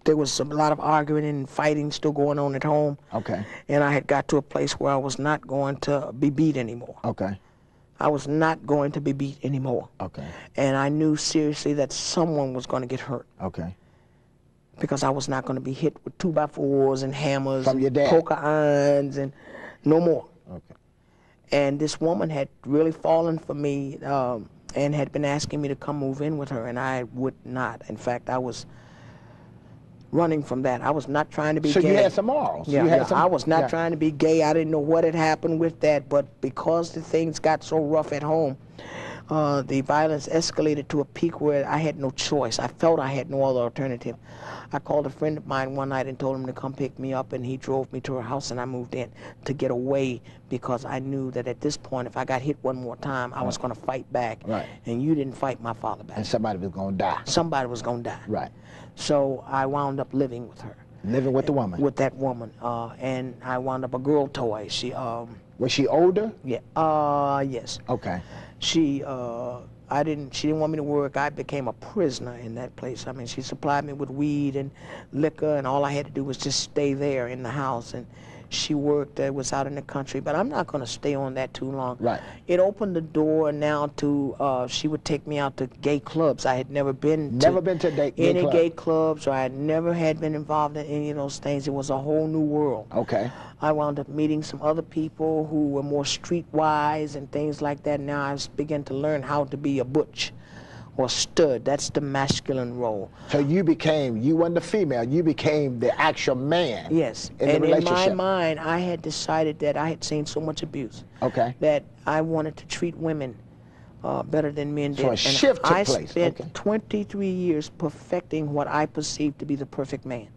there was a lot of arguing and fighting still going on at home. Okay. And I had got to a place where I was not going to be beat anymore. Okay. I was not going to be beat anymore. Okay. And I knew seriously that someone was going to get hurt. Okay. Because I was not going to be hit with 2x4s and hammers From your and dad. poker irons and no more. Okay. And this woman had really fallen for me and had been asking me to come move in with her, and I would not. In fact, I was running from that. I was not trying to be gay. So you had some morals. Yeah, I was not trying to be gay. I didn't know what had happened with that, but because the things got so rough at home, the violence escalated to a peak where I had no choice. I felt I had no other alternative. I called a friend of mine one night and told him to come pick me up, and he drove me to her house, and I moved in to get away because I knew that at this point, if I got hit one more time, I was going to fight back. Right. And you didn't fight my father back. And somebody was going to die. Somebody was going to die. Right. So I wound up living with her. Living with the woman. With that woman, and I wound up a girl toy. She was she older? Yeah. Yes. Okay. She didn't want me to work. I became a prisoner in that place. I mean, she supplied me with weed and liquor, and all I had to do was just stay there in the house. And she worked, was out in the country, but I'm not going to stay on that too long. Right. It opened the door now to, she would take me out to gay clubs. I had never been to any gay clubs, or I had never had been involved in any of those things. It was a whole new world. Okay. I wound up meeting some other people who were more streetwise and things like that. Now I began to learn how to be a butch or stud. That's the masculine role. So you wasn't the female, you became the actual man. Yes. In the relationship. In my mind, I had decided that I had seen so much abuse. Okay. That I wanted to treat women better than men did. So a shift took place. I spent 23 years perfecting what I perceived to be the perfect man.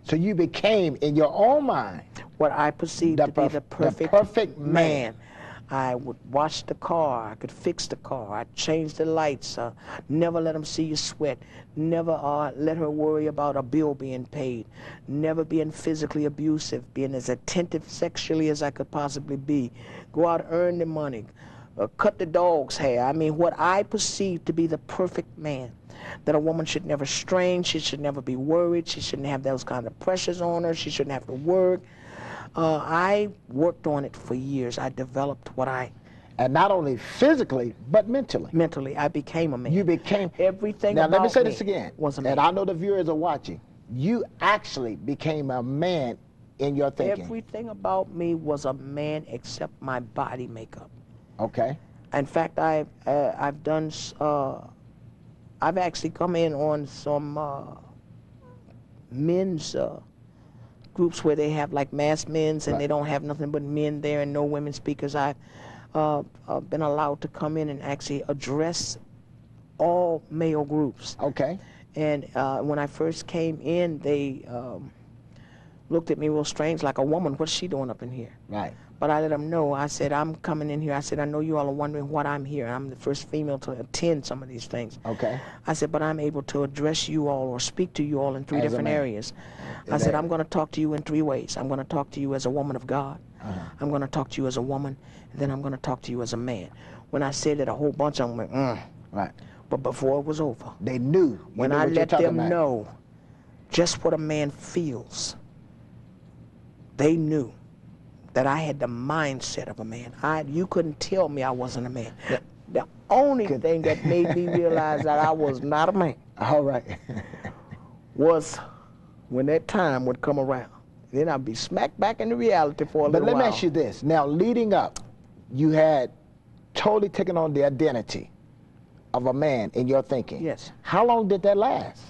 So you became, in your own mind, what I perceived to be the perfect man. I would wash the car. I could fix the car. I'd change the lights. Never let them see you sweat. Never let her worry about a bill being paid. Never being physically abusive. Being as attentive sexually as I could possibly be. Go out, earn the money. Cut the dog's hair. I mean, what I perceived to be the perfect man. That a woman should never strain. She should never be worried. She shouldn't have those kind of pressures on her. She shouldn't have to work. I worked on it for years. I developed what I... And not only physically, but mentally. Mentally, I became a man. You became... Everything now, about let me say this again. Was a man. And I know the viewers are watching. You actually became a man in your thinking. Everything about me was a man except my body makeup. Okay. In fact, I've done... I've actually come in on some men's... groups where they have like masked men's and they don't have nothing but men there and no women speakers. I've been allowed to come in and actually address all male groups. Okay. And when I first came in, they looked at me real strange, like a woman. What's she doing up in here? Right. But I let them know. I said, I'm coming in here. I said, I know you all are wondering what I'm here. I'm the first female to attend some of these things. Okay. I said, but I'm able to address you all or speak to you all in three different areas. I said, I'm going to talk to you in three ways. I'm going to talk to you as a woman of God. I'm going to talk to you as a woman. And then I'm going to talk to you as a man. When I said that, a whole bunch of them went, Right. But before it was over, they knew. When I let them know just what a man feels, they knew that I had the mindset of a man. You couldn't tell me I wasn't a man. The only thing that made me realize that I was not a man all right. was when that time would come around. Then I'd be smacked back into reality for a little while. But let me ask you this. Now, leading up, you had totally taken on the identity of a man in your thinking. Yes. How long did that last?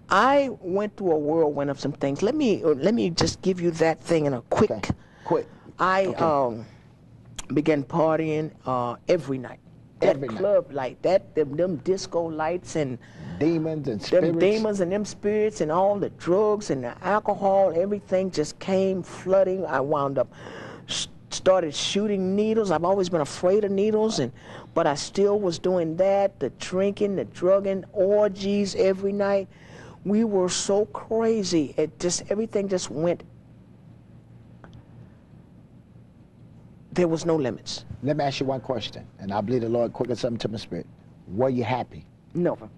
I went through a whirlwind of some things. Let me just give you that thing in a quick... Okay. Quick. I began partying every night. That club light, them disco lights and demons and spirits. Them demons and them spirits and all the drugs and the alcohol, everything just came flooding. I wound up started shooting needles. I've always been afraid of needles, but I still was doing that, the drinking, the drugging, orgies every night. We were so crazy. Everything just went. There was no limits. Let me ask you one question, and I believe the Lord quickened something to my spirit. Were you happy? Never.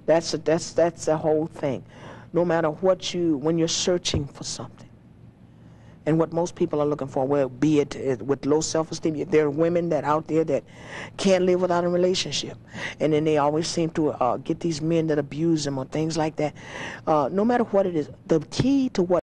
That's the whole thing. no matter what when you're searching for something, and what most people are looking for, well, be it with low self-esteem, there are women that out there that can't live without a relationship, and then they always seem to get these men that abuse them or things like that. No matter what it is, the key to what